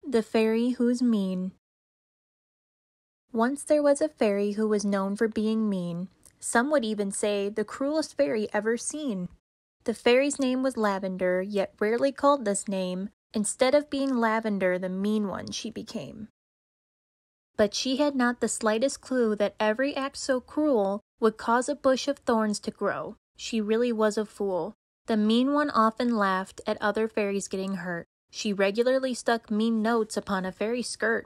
The Fairy Who's Mean. Once there was a fairy who was known for being mean. Some would even say the cruelest fairy ever seen. The fairy's name was Lavender, yet rarely called this name. Instead of being Lavender, the mean one she became. But she had not the slightest clue that every act so cruel would cause a bush of thorns to grow. She really was a fool. The mean one often laughed at other fairies getting hurt. She regularly stuck mean notes upon a fairy's skirt.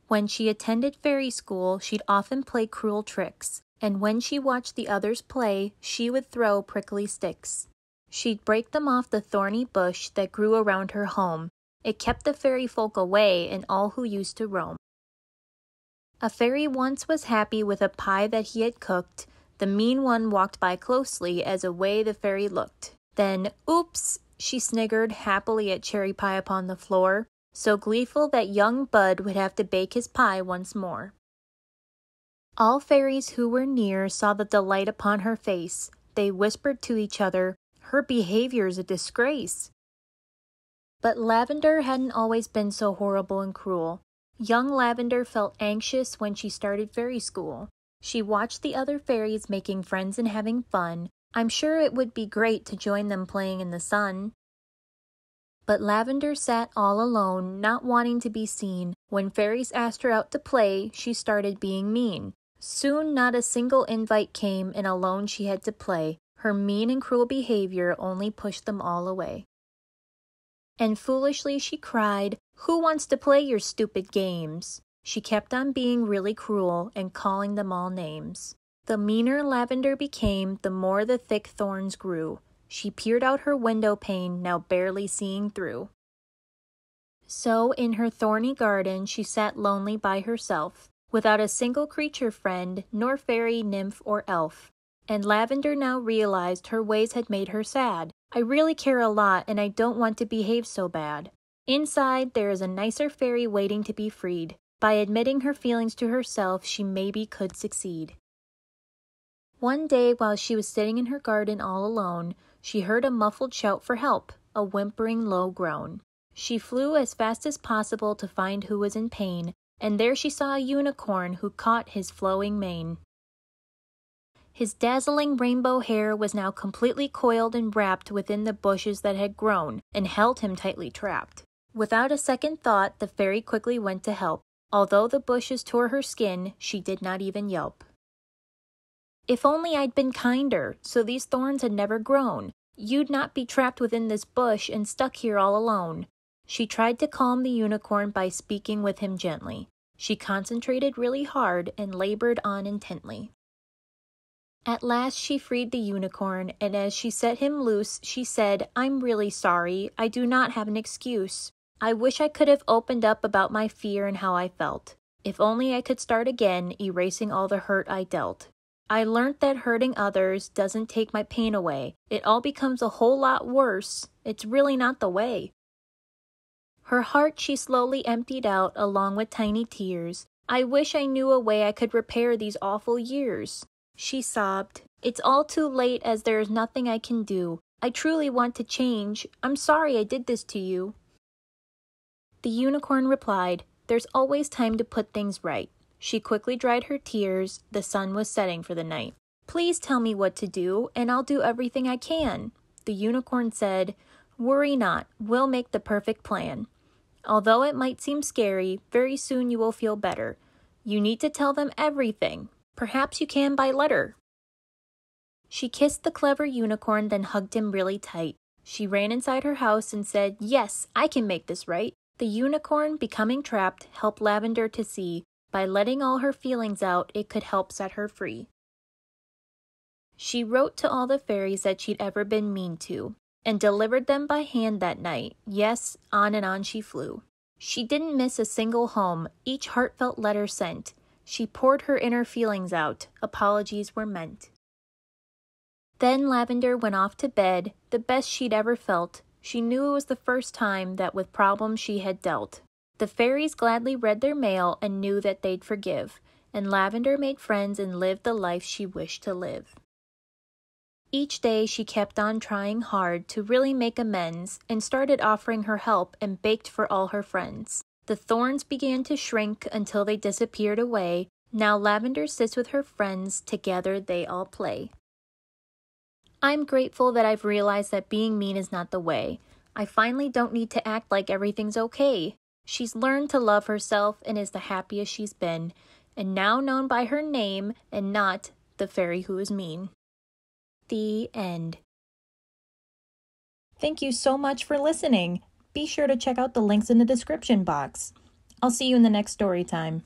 When she attended fairy school, she'd often play cruel tricks, and when she watched the others play, she would throw prickly sticks. She'd break them off the thorny bush that grew around her home. It kept the fairy folk away and all who used to roam. A fairy once was happy with a pie that he had cooked. The mean one walked by closely as away the fairy looked. Then, oops! She sniggered happily at cherry pie upon the floor, so gleeful that young Bud would have to bake his pie once more. All fairies who were near saw the delight upon her face. They whispered to each other, "Her behavior's a disgrace." But Lavender hadn't always been so horrible and cruel. Young Lavender felt anxious when she started fairy school. She watched the other fairies making friends and having fun. I'm sure it would be great to join them playing in the sun. But Lavender sat all alone, not wanting to be seen. When fairies asked her out to play, she started being mean. Soon not a single invite came, and alone she had to play. Her mean and cruel behavior only pushed them all away. And foolishly she cried, "Who wants to play your stupid games?" She kept on being really cruel and calling them all names. The meaner Lavender became, the more the thick thorns grew. She peered out her window pane, now barely seeing through. So in her thorny garden she sat lonely by herself, without a single creature friend, nor fairy, nymph, or elf. And Lavender now realized her ways had made her sad. I really care a lot, and I don't want to behave so bad. Inside, there is a nicer fairy waiting to be freed. By admitting her feelings to herself, she maybe could succeed. One day, while she was sitting in her garden all alone, she heard a muffled shout for help, a whimpering low groan. She flew as fast as possible to find who was in pain, and there she saw a unicorn who caught his flowing mane. His dazzling rainbow hair was now completely coiled and wrapped within the bushes that had grown and held him tightly trapped. Without a second thought, the fairy quickly went to help. Although the bushes tore her skin, she did not even yelp. "If only I'd been kinder, so these thorns had never grown. You'd not be trapped within this bush and stuck here all alone." She tried to calm the unicorn by speaking with him gently. She concentrated really hard and labored on intently. At last she freed the unicorn, and as she set him loose, she said, "I'm really sorry. I do not have an excuse. I wish I could have opened up about my fear and how I felt. If only I could start again, erasing all the hurt I dealt. I learnt that hurting others doesn't take my pain away. It all becomes a whole lot worse. It's really not the way." Her heart she slowly emptied out along with tiny tears. "I wish I knew a way I could repair these awful years." She sobbed, "It's all too late as there is nothing I can do. I truly want to change. I'm sorry I did this to you." The unicorn replied, "There's always time to put things right." She quickly dried her tears. The sun was setting for the night. "Please tell me what to do, and I'll do everything I can." The unicorn said, "Worry not, we'll make the perfect plan. Although it might seem scary, very soon you will feel better. You need to tell them everything. Perhaps you can by letter." She kissed the clever unicorn, then hugged him really tight. She ran inside her house and said, "Yes, I can make this right." The unicorn, becoming trapped, helped Lavender to see, by letting all her feelings out, it could help set her free. She wrote to all the fairies that she'd ever been mean to, and delivered them by hand that night. Yes, on and on she flew. She didn't miss a single home, each heartfelt letter sent. She poured her inner feelings out. Apologies were meant. Then Lavender went off to bed, the best she'd ever felt. She knew it was the first time that with problems she had dealt. The fairies gladly read their mail and knew that they'd forgive, and Lavender made friends and lived the life she wished to live. Each day she kept on trying hard to really make amends and started offering her help and baked for all her friends. The thorns began to shrink until they disappeared away. Now Lavender sits with her friends, together they all play. I'm grateful that I've realized that being mean is not the way. I finally don't need to act like everything's okay. She's learned to love herself and is the happiest she's been, and now known by her name and not the fairy who is mean. The end. Thank you so much for listening. Be sure to check out the links in the description box. I'll see you in the next story time.